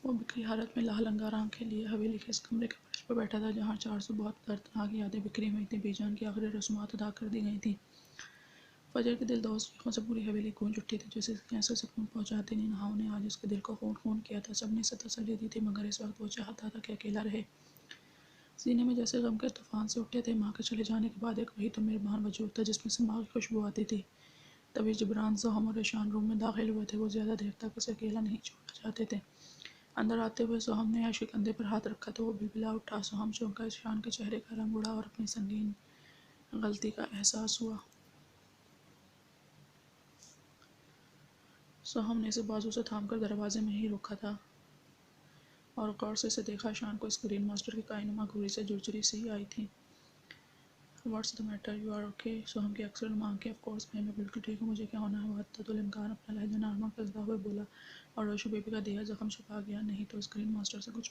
वो बिखरी हालत में लाल आंखें लिए हवेली के इस कमरे के फर्श पर बैठा था जहाँ 400 बहुत दर्दनाक यादें बिखरी हुई थी। बीजान की आखिरी रस्मात अदा कर दी गई थी। फजर के दिल दोस्त चीखों से पूरी हवेली गूंज उठी थी, जैसे कैसे सुकून पहुंचाती निगाहों ने आज उसके दिल को खून खून किया था। सबने इसे तसल्ली दी थी, मगर इस वक्त वो चाहता था कि अकेला रहे। सीने में जैसे गम के तूफान से उठे थे। माँ के चले जाने के बाद एक वही तो मेहरबान वजूद था जिसमें से माँ की खुशबू आती थी। तभी जिब्रान सोहम और ईशान रूम में दाखिल हुए थे। वो ज़्यादा देर तक उसे अकेला नहीं छोड़ना चाहते थे। अंदर आते हुए सोहम ने आयश के कंधे पर हाथ रखा तो वो बिलबिला उठा। सोहम चौंका। ईशान के चेहरे का रंग उड़ा और अपनी संगीन गलती का एहसास हुआ। सोहम ने इसे बाजू से थामकर दरवाजे में ही रोका था और गौर से इसे देखा। ईशान को स्क्रीन मास्टर की कायनुमा घूरी से झुरझुरी सी आई थी। What's the matter, you are okay? Soham की अक्सर मांग के, ऑफ कोर्स भाई, मैं बिल्कुल ठीक हूँ, मुझे क्या होना है? मुअत्तदुल इम्कान अपना लहजा नॉर्मल करता हुए बोला। और रोशी बेबी का दिया जख्म छुपा गया? नहीं तो स्क्रीन मास्टर से कुछ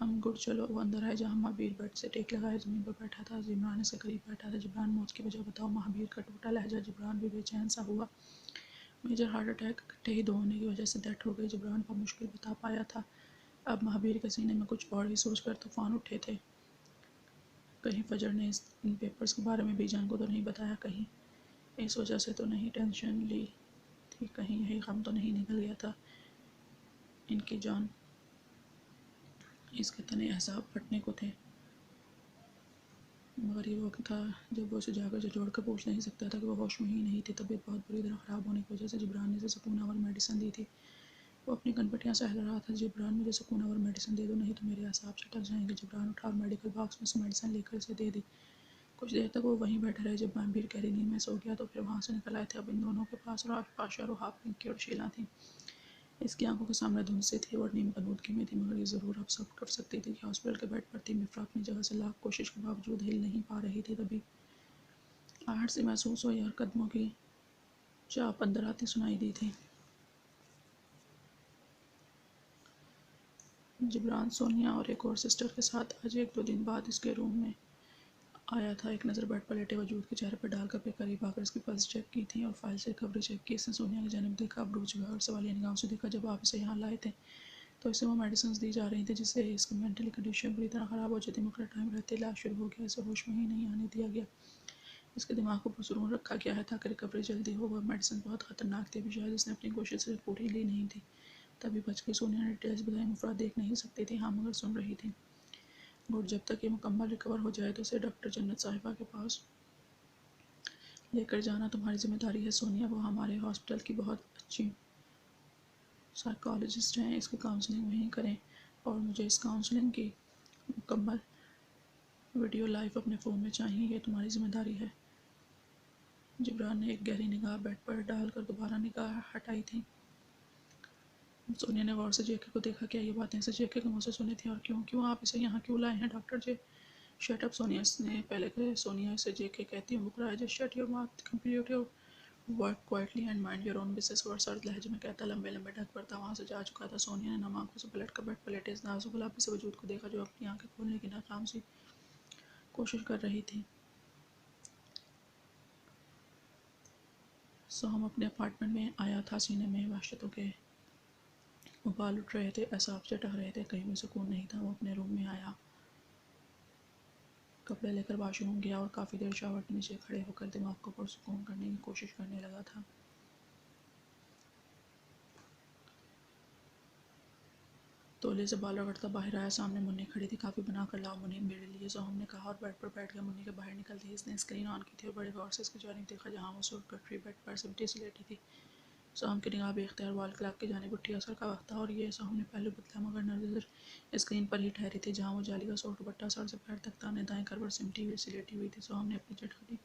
हम गुड, चलो। वो अंदर आए जहाँ महाबीर बेड से टेक लगाए ज़मीन पर बैठा था। जिब्रान इसके करीब बैठा था। जिब्रान, मौत की वजह बताओ। महाबीर का टूटा लहजा। जिब्रान भी बेचैन सा हुआ। मेजर हार्ट अटैक, इकट्ठे ही 2 होने की वजह से डेथ हो गई। जिब्रान पर मुश्किल बता पाया था। अब महाबीर के सीने में कुछ और ही सोचकर तूफान उठे थे। कहीं फजर ने इन पेपर्स के बारे में बीजान को तो नहीं बताया? कहीं इस वजह से तो नहीं टेंशन ली थी? कहीं यही गम तो नहीं निकल गया था इनकी जान? इसके तने एहसाब फटने को थे, मगर ये वक्त था जब वो उसे जाकर जोड़ कर पूछ नहीं सकता था कि वो होश में ही नहीं थी। तबीयत बहुत बुरी तरह ख़राब होने की वजह से जिब्रान ने इसे सुकूनावर मेडिसिन दी थी। वो अपनी कनपटियाँ सहल रहा था। जिब्रान, मुझे सुकूनावर मेडिसिन दे दो, नहीं तो मेरे एहसाब चटक जाएंगे। जिब्रान उठा और मेडिकल बॉक्स में से मेडिसिन लेकर इसे दे दी। कुछ देर तक वो वहीं बैठे रहे। जब महाबीर गहरी नींद में सो गया तो फिर वहाँ से निकल आए थे। अब इन दोनों के पास आशा और हाफ पिंकी और शीला थी। इसकी आंखों के सामने धुंध सी थी और नीम बदूदगी में थी, मगर ये ज़रूर अब सब कर सकती थी कि हॉस्पिटल के बेड पर थी। मिफ्रा अपनी जगह से लाख कोशिश के बावजूद हिल नहीं पा रही थी। तभी आहट से महसूस हुई और कदमों की चाप अंदर आती सुनाई दी थी। जिब्रान, सोनिया और एक और सिस्टर के साथ आज 1-2 दिन बाद इसके रूम में आया था। एक नज़र बेड पर लेटे वजूद के चेहरे पर डालकर फिर करीब आकर इसकी पल्स चेक की थी और फाइल से रिकवरी चेक की। इसने सोनिया की जानिब देखा, ब्रूच हुआ और सवालिया निगाहों से देखा। जब आप इसे यहाँ लाए थे तो इसे वो मेडिसिन दी जा रही थी जिससे इसकी मेंटली कंडीशन बुरी तरह ख़राब हो जाती। मुकर्रर टाइम रहते इलाज शुरू हो गया। इसे होश में ही नहीं आने दिया गया। इसके दिमाग को पुरसुकून रखा गया है ताकि रिकवरी जल्दी हो। वह मेडिसिन बहुत ख़तरनाक थी, अभी शायद इसने अपनी कोशिश से पूरी ली नहीं थी। तभी बच गई। सोनिया ने डिटेल्स बताई। मुफरा देख नहीं सकती थी, हाँ, मगर सुन रही थी। गुड, जब तक ये मुकम्मल रिकवर हो जाए तो इसे डॉक्टर जन्नत साहिबा के पास लेकर जाना तुम्हारी जिम्मेदारी है। सोनिया, वो हमारे हॉस्पिटल की बहुत अच्छी साइकोलॉजिस्ट हैं, इसकी काउंसलिंग वहीं करें और मुझे इस काउंसलिंग की मुकम्मल वीडियो लाइव अपने फ़ोन में चाहिए। ये तुम्हारी जिम्मेदारी है। जिब्रान ने एक गहरी निगाह बेड पर डालकर दोबारा निगाह हटाई थी। सोनिया ने गौर से जेके को देखा। क्या ये बातें इसे जेके के मुँह से सुनी थी? और क्यों क्यों आप इसे यहाँ क्यों लाए हैं डॉक्टर जे? शट अप सोनिया, इसने पहले कहे। सोनिया इसे जेके कहती हूँ मुकरा है। Just shut your mouth, complete your work quietly and mind your own business, वो सर्द लहजे में कहता। लंबे लंबे ढक पड़ता वहाँ से जा चुका था। सोनिया ने नम आंखों से पलट कर बेड पर लेटे इस नाजुक गुलाबी से वजूद को देखा जो अपनी आंखें खोलने की नाकाम सी कोशिश कर रही थी। सोहम अपने अपार्टमेंट में आया था। सीने में वहशतों के उबाल उठ रहे थे, एहसास चटक रहे थे, कहीं भी सुकून नहीं था। वो अपने रूम में आया, कपड़े लेकर वॉशरूम गया और काफ़ी देर शावर के नीचे खड़े होकर दिमाग को पुरसुकून करने की कोशिश करने लगा था। तौलिए से बाल रगड़ता बाहर आया। सामने मुन्नी खड़ी थी। काफ़ी बनाकर लाओ मुन्नी, मेरे लिए, सोहम ने कहा और बेड पर बैठ गया। मुन्नी के बाहर निकलते ही इसने स्क्रीन ऑन की थी और बड़े गौर से इसकी जानिब देखा जहाँ वो सूट कटरी बेड पर सिमटी सी लेटी थी। सोहम की निगाह बेख्तियार वॉल क्लॉक की जानिब उठी। असर का वक्त था और ये सोहम ने पहलू बदला, मगर नजर स्क्रीन पर ही ठहरी थी जहाँ वो जाली का सूट दुपट्टा सर से पैर तक ताने दाएं करवट सिमटी हुई सी लेटी हुई थी। सोहम ने अपनी चटखटी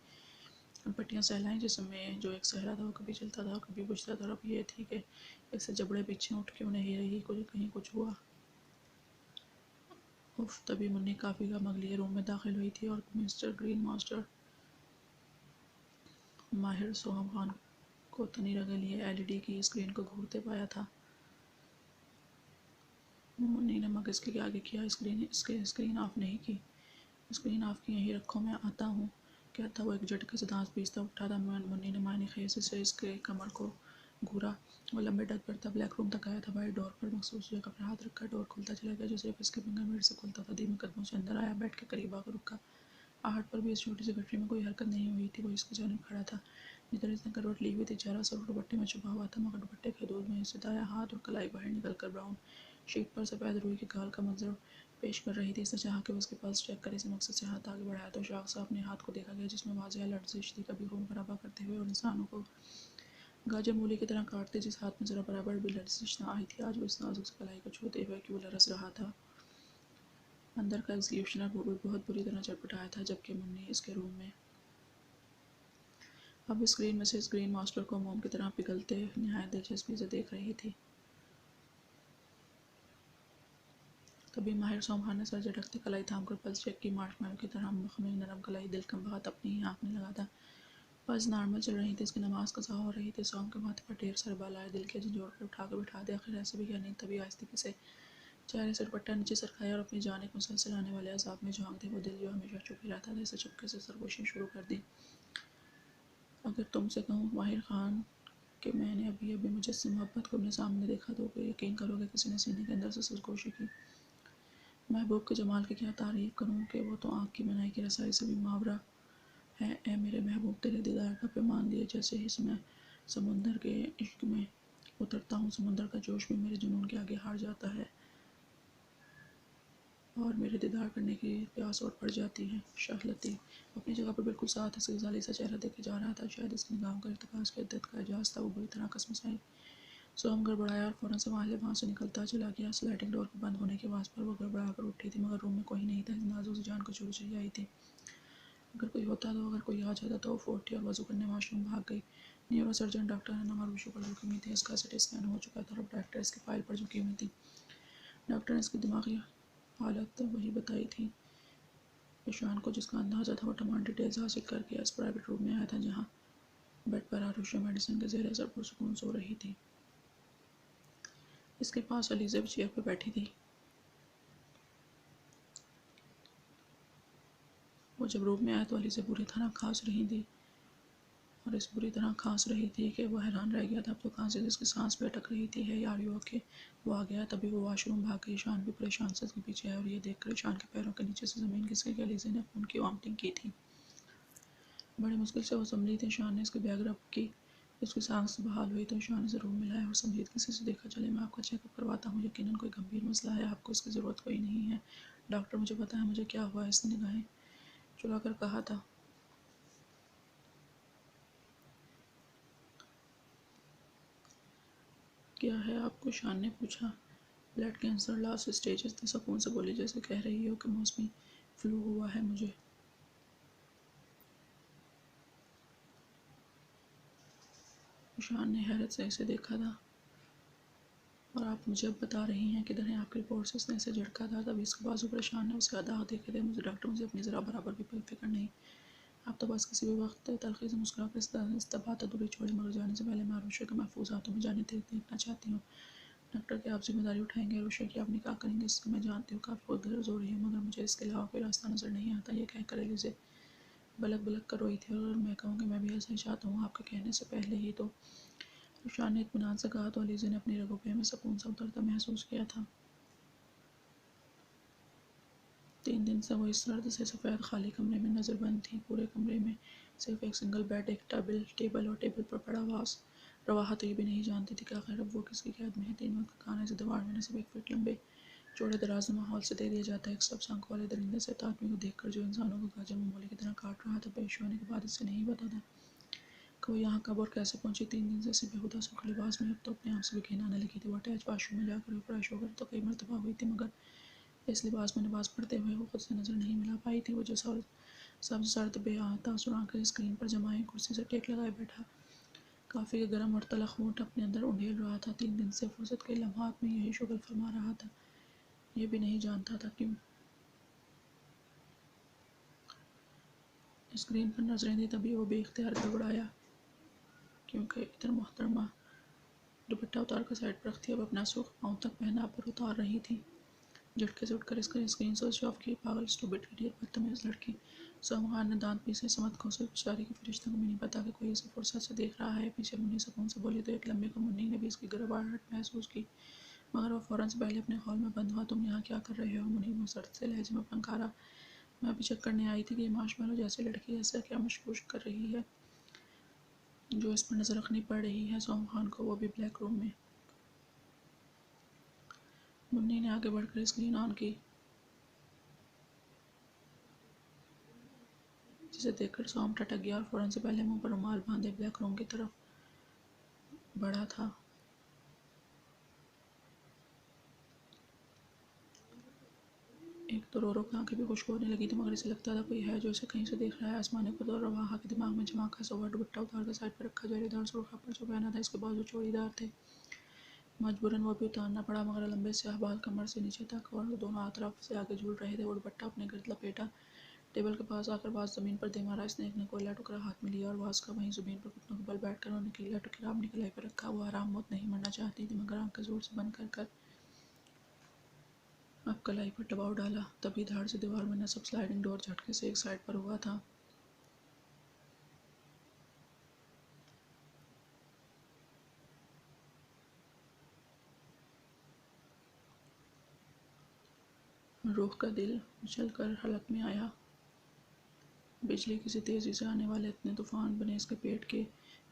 पट्टियाँ सहलाईं जिसमें जो एक सहरा था वो कभी जलता था कभी बुझता था। अब ये थी कि इससे जबड़े पीछे उठ क्यों नहीं रही, कहीं कुछ हुआ। उफ, तभी मुन्नी काफ़ी गमग लिए रूम में दाखिल हुई थी और मिस्टर ग्रीन मास्टर माहिर सोहम खान को तनी रगड़ लिए एलईडी की स्क्रीन को घूरते पाया था। मुन्नी ने मग इसके आगे किया। स्क्रीन ऑफ नहीं की। स्क्रीन ऑफ की, यहीं रखो, मैं आता हूँ। क्या था। वो एक झटके से दांत पीसता उठा था। मुन्नी ने मायने खेस से इसके कमर को घूरा। वो लंबे डग पर था। ब्लैक रूम तक आया था। बाहर डोर पर मखसूस जगह पर हाथ रखकर डोर खुलता चला गया, जो सिर्फ इसके फिंगरप्रिंट से खुलता था। धीमे कदमों से अंदर आया, बैठ के करीब आकर रुका। आहट पर भी इस छोटी सी गठरी में कोई हरकत नहीं हुई थी। वो इसकी जानिब खड़ा था, जिधर इसने करवट ली हुई थी। चेहरा सर दुपट्टे में छुपा हुआ था, मगर दुपट्टे के हदूद में इससे दाया हाथ और कलाई बाहर निकलकर ब्राउन शीट पर सफ़ेद रुई के गाल का मंजर पेश कर रही थी। इसने चाहा कि वो उसके पास चेक करे। इसी मकसद से हाथ आगे बढ़ाया तो शाख से अपने हाथ को देखा गया, जिसमें वाज़ेह लर्जिश थी, कभी खून खराबा करते हुए और इंसानों को गाजर मूली की तरह काटते। जिस हाथ में ज़रा बराबर भी लर्जिश न आई थी, आज वो इस नाजुक से कलाई को छूते हुए कि वो लरस रहा था। अंदर का एग्जीक्यूशनर बहुत बुरी तरह चटपटाया था, जबकि मुन्नी इसके रूम में अब स्क्रीन में से स्क्रीन मास्टर को मोम की तरह पिघलते नहायत दिलचस्पी से देख रही थी। तभी माहिर सोमहार ने सर झटकते कलाई थामकर पल्स चेक की। मार्शमैलो की तरह मखमली नरम कलाई दिल कम बहात अपनी ही आँख में लगा था। पल्स नॉर्मल चल रही थी। इसकी नमाज कज़ा हो रही थी। सोम के माथे पर ढेर सारे बाल आए। दिल के झंझोड़ कर उठाकर बिठा दे। आखिर ऐसे भी क्या नहीं। तभी आहिस्ते से चेहरे से दुपट्टा नीचे सरकाया और अपनी जान एक मुसलसल आने वाले अज़ाब में झांक दे। वो दिल जो हमेशा चुप ही रहता था, इसे चुपके से सरगोशी शुरू कर दी। अगर तुमसे कहूँ माहिर खान कि मैंने अभी अभी मुझसे मोहब्बत को अपने सामने देखा, तो यकीन करोगे किसी ने सीने के अंदर से सरगोशी की। महबूब के जमाल की क्या तारीफ़ करूँ कि वो तो आँख की मनाई की रसाई से भी मावरा है। ए मेरे महबूब, तेरे दीदार का पैमान लिए जैसे ही मैं समुंदर के इश्क में उतरता हूँ, समुंदर का जोश भी मेरे जुनून के आगे हार जाता है और मेरे दीदार करने की प्यास और बढ़ जाती है। शाह लतीफ़ अपनी जगह पर बिल्कुल साथ इसके ज़ाली सा चेहरा देखे जा रहा था। शायद इसकी निगाहों का इर्तिकाज़ की इद्दत का एजाज़ था। वो बुरी तरह कसमसाई। सोहम गड़बड़ाया और फ़ौरन से वहाँ से निकलता चला गया। स्लाइडिंग डोर के बंद होने की आवाज़ पर वो गड़बड़ा कर उठी थी, मगर रूम में कोई नहीं था। इस नाजुक सी जान को चुरचुरी आई थी। अगर कोई होता तो अगर कोई आ जाता तो वो फौरन और वज़ू करने वॉशरूम भाग गई। न्यूरो सर्जन डॉक्टर हन्ना मरहूम पर झुकी हुई थी। इसका सिटी स्कैन हो चुका था और डॉक्टर इसकी फाइल पर झुकी हुई थी। डॉक्टर ने इसकी दिमागी हालत वही बताई थी ईशान को, जिसका अंदाज़ा था। वो तमाम डिटेल्स हासिल करके इस प्राइवेट रूम में आया था, जहाँ बेड पर आरुषि मेडिसिन के ज़ेर असर पुरसुकून सो रही थी। इसके पास एलिज़ाबेथ चेयर पर बैठी थी। वो जब रूम में आया तो एलिज़ाबेथ बुरी तरह खांस रही थी और इस बुरी तरह खांस रही थी कि वो हैरान रह गया था। अब तो खांसी से इसकी सांस भी अटक रही थी। है यार यू ओके? वो आ गया। तभी वो वॉशरूम भाग गई। ईशान भी परेशान से उसके पीछे आया और ये देखकर ईशान के पैरों के नीचे से ज़मीन खिसक गई। एलिज़ा ने खून की वॉमिटिंग की थी। बड़ी मुश्किल से वो संभली थी। ईशान ने इसकी बैग रब की। उसकी सांस बहाल हुई तो ईशान ने रूम में लाया और संजीदगी से देखा। चले मैं आपका चेकअप करवाता हूँ। यकीनन कोई गंभीर मसला है। आपको इसकी ज़रूरत कोई नहीं है। डॉक्टर मुझे पता है मुझे क्या हुआ है। इसने निगाहें चुरा कर कहा था। क्या है आपको? ईशान ने पूछा। ब्लड कैंसर लास्ट स्टेजेस थे। सुकून से बोली, जैसे कह रही हो कि मौसमी फ्लू हुआ है मुझे। ईशान ने हैरत से इसे देखा था। और आप मुझे अब बता रही हैं किधर हैं आपकी रिपोर्ट से? इसने इसे झटका था। तभी इसके बाजू पर ईशान ने उसे दाग देखे थे। मुझे डॉक्टर, मुझे अपनी ज़रा बराबर भी फिक्र नहीं। आप तो बस किसी भी वक्त तलखी से मुस्कुरा कर इस बात अधूरी छोड़ी, मगर जाने से पहले मैं आरुषि के महफूज हाथों में जाने देखना चाहती हूँ। डॉक्टर की आप जिम्मेदारी उठाएंगे? आरुषि की आप निकाह करेंगे? इससे मैं जानती हूँ काफ़ी खुद गर्ज हो रही है, मगर मुझे इसके अलावा कोई रास्ता नज़र नहीं आता। ये कहकर एलिज़ा बलक बलक कर रोई थी। और मैं कहूँ कि मैं भी ऐसा ही चाहता हूँ आपके कहने से पहले ही तो। ईशान ने इत्मीनान से कहा तो एलिज़ा ने अपनी रगों पे में सुकून सा उतरता महसूस किया था। 3 दिन से वो इस सर्द से सफ़ेद खाली कमरे में नज़रबंद थी। पूरे कमरे में सिर्फ एक सिंगल बेड, एक टेबल और टेबल पर पड़ा रवाहा तो ये भी नहीं जानती थी कि आखिर अब वो किसकी कैद में है। 3 वक्त का खाना इस दीवार में सिर्फ 1 फीट लंबे चौड़े दराज माहौल से दे दिया जाता है। एक सब आंखों वाले दरिंदे से आदमी को देखकर जो इंसानों को गाजर मूली की तरह काट रहा था, पेश होने के बाद इससे नहीं पता था कि वो यहाँ कब और कैसे पहुंची। 3 दिन से इसी बेहुदा सुर्ख लिबास में अब तो अपने आप से भी घिन आने लगी थी। वो अटैच वाशरूम में जाकर फ्रेश होकर तो कई मरतबा हुई थी, मगर इस लिबास में नमाज पढ़ते हुए वो खुद से नज़र नहीं मिला पाई थी। वो जो सब्ज़ सर्द बेतासुर आंखें स्क्रीन पर जमाए कुर्सी से टेक लगाए बैठा काफ़ी गर्म और तलख ऊँट अपने अंदर उंडेल रहा था। 3 दिन से फुर्सत के लम्हात में यही शुगल फरमा रहा था। ये भी नहीं जानता था क्यों। स्क्रीन पर नजरें दी तभी वो बेख्तियार गड़बड़ाया, क्योंकि इधर मोहतरमा दुपट्टा उतार कर साइड पर रखती अब अपना सूख पाँव तक पहना पर उतार रही थी। झटके से उठकर इसका स्क्रीन स्विच ऑफ की। पागल, स्टूपिड, इडियट, बदतमीज लड़की। सोहम खान ने दांत पीसे। समझ खोसे बेचारी की फरिश्तों को भी नहीं पता कि कोई इसे फुर्सत से देख रहा है। पीछे मुन्नी सुकून से बोली तो एक लम्बी को मुन्नी ने भी इसकी गिरवाहट महसूस की, मगर वह फ़ौरन से पहले अपने हॉल में बंद हुआ। तुम यहाँ क्या कर रहे हो? मुन्नी मुसर्द से लहजे में फंकारा। मैं अभी चेक करने आई थी कि ये मार्शमैलो जैसी लड़की ऐसा क्या मशकूक कर रही है जो इस पर नज़र रखनी पड़ रही है सोहम खान को, वो भी ब्लैक रूम में। मुन्नी ने आगे बढ़कर स्क्रीन ऑन की, जिसे देखकर सोहम टटक गया और फ़ौरन से पहले मुंह पर रुमाल बांधे ब्लैक रूम की तरफ बढ़ा था। एक तो रोरो की आंखें भी खुश्क होने लगी थी, मगर इसे लगता था कोई है जो इसे कहीं से देख रहा है। आसमानी खुद और रवाहा के दिमाग में झमाका सा हुआ। दुपट्टा उतार कर साइड पर रखा। जालीदार सुर्खा पर जो पहना था इसके बाजू चौड़ीदार थे। मजबूरन वो भी उतारना पड़ा, मगर लंबे स्याह बाल कमर से नीचे तक और दोनों तरफ से आगे झूल रहे थे। वो दुपट्टा अपने गिर्द लपेटा, टेबल के पास आकर वाज ज़मीन पर दे मारा। इसने एक नकोला टुकड़ा हाथ में लिया और वाज का वहीं ज़मीन पर घुटनों के बल बैठकर उन्होंने नीला टुकड़ा अपनी कलाई पर रखा। वो आराम मौत नहीं मरना चाहती थी, मगर आंखें जोर से बंद कर कर अब कलाई पर दबाव डाला। तभी धाड़ से दीवार में नस्ब स्लाइडिंग डोर झटके से एक साइड पर हुआ था। रूह का दिल उछलकर हलक में आया। बिजली किसी तेजी से आने वाले इतने तूफान बने इसके पेट के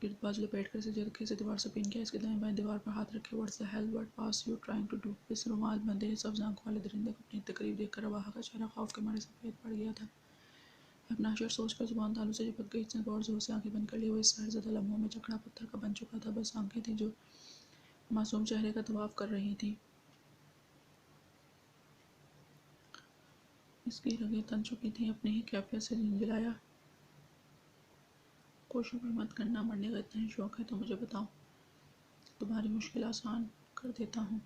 गिर्द बाजू लपेट कर इसे झटके से दीवार से पिन किया। इसके दाएं बाएं दीवार पर हाथ रखे। व्हाट्स द हेल, व्हाट पास यू ट्राइंग टू डू? इस रुमाल बंधे सब्ज आंखों वाले दरिंदे को अपनी इतने करीब देखकर रवाहा का चेहरा खौफ के मारे सफेद पड़ गया था। अपना शर सोचकर जुबान तालू से चिपक गई। इसने बहुत जोर से आंखें बंद कर ली। वो इस सहरज़दा लम्हों में चकड़ा पत्थर का बन चुका था। बस आंखें थीं जो मासूम चेहरे का तवाफ कर रही थीं। इसकी रगें तन चुकी थीं। अपनी ही कैफियत से झिंझलाया, कोशिश भी मत करना। मरने का इतना ही शौक है तो मुझे बताओ, तुम्हारी मुश्किल आसान कर देता हूँ।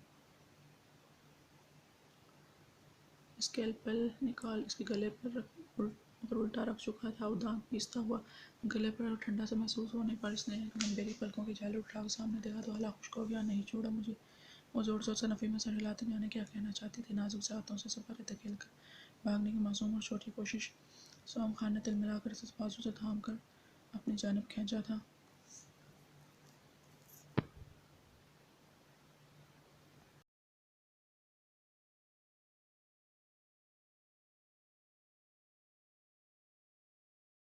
स्केलपेल निकाल इसके गले पर मगर उल्टा रख चुका था। वो दांत पीसता हुआ गले पर ठंडा सा महसूस होने पर इसने गंभीरी पलकों की झाली उठाकर सामने देखा तो हला खुश्क हो गया। नहीं छोड़ा मुझे। वो जोर जोर से नफ़ी में सर हिलाते जाने क्या कहना चाहती थी। नाजुक से हाथों से सफारे धकेल कर भागने की मासूम और छोटी कोशिश। सोहम खान ने तिल मिलाकर इसे बाजू से थाम कर अपनी जानिब खींचा था।